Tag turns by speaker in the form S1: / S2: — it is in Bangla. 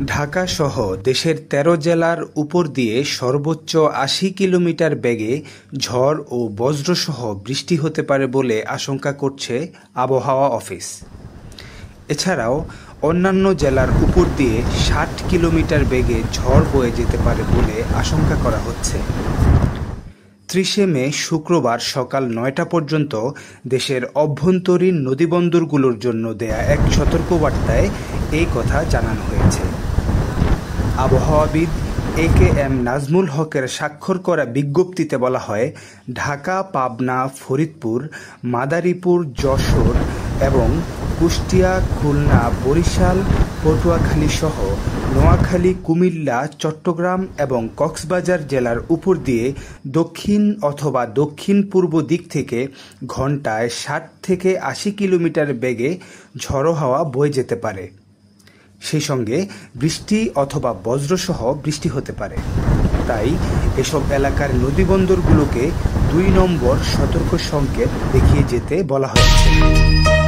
S1: ঢাকা সহ দেশের ১৩ জেলার উপর দিয়ে সর্বোচ্চ ৮০ কিলোমিটার বেগে ঝড় ও বজ্রসহ বৃষ্টি হতে পারে বলে আশঙ্কা করছে আবহাওয়া অফিস। এছাড়াও অন্যান্য জেলার উপর দিয়ে ৬০ কিলোমিটার বেগে ঝড় বয়ে যেতে পারে বলে আশঙ্কা করা হচ্ছে। ৩০ মে শুক্রবার সকাল ৯টা পর্যন্ত দেশের অভ্যন্তরীণ নদীবন্দরগুলোর জন্য দেয়া এক সতর্কবার্তায় এই কথা জানানো হয়েছে। আবহাওয়াবিদ এ.কে.এম. নাজমুল হকের স্বাক্ষর করা বিজ্ঞপ্তিতে বলা হয়, ঢাকা, পাবনা, ফরিদপুর, মাদারীপুর, যশোর এবং কুষ্টিয়া, খুলনা, বরিশাল, পটুয়াখালী সহ নোয়াখালী, কুমিল্লা, চট্টগ্রাম এবং কক্সবাজার জেলার উপর দিয়ে দক্ষিণ অথবা দক্ষিণ-পূর্ব দিক থেকে ঘন্টায় ৬০ থেকে ৮০ কিলোমিটার বেগে ঝড়ো হাওয়া বয়ে যেতে পারে। সেই সঙ্গে বৃষ্টি অথবা বজ্রসহ বৃষ্টি হতে পারে। তাই এসব এলাকার নদীবন্দরগুলোকে ২ নম্বর সতর্ক সংকেত দেখিয়ে যেতে বলা হয়েছে।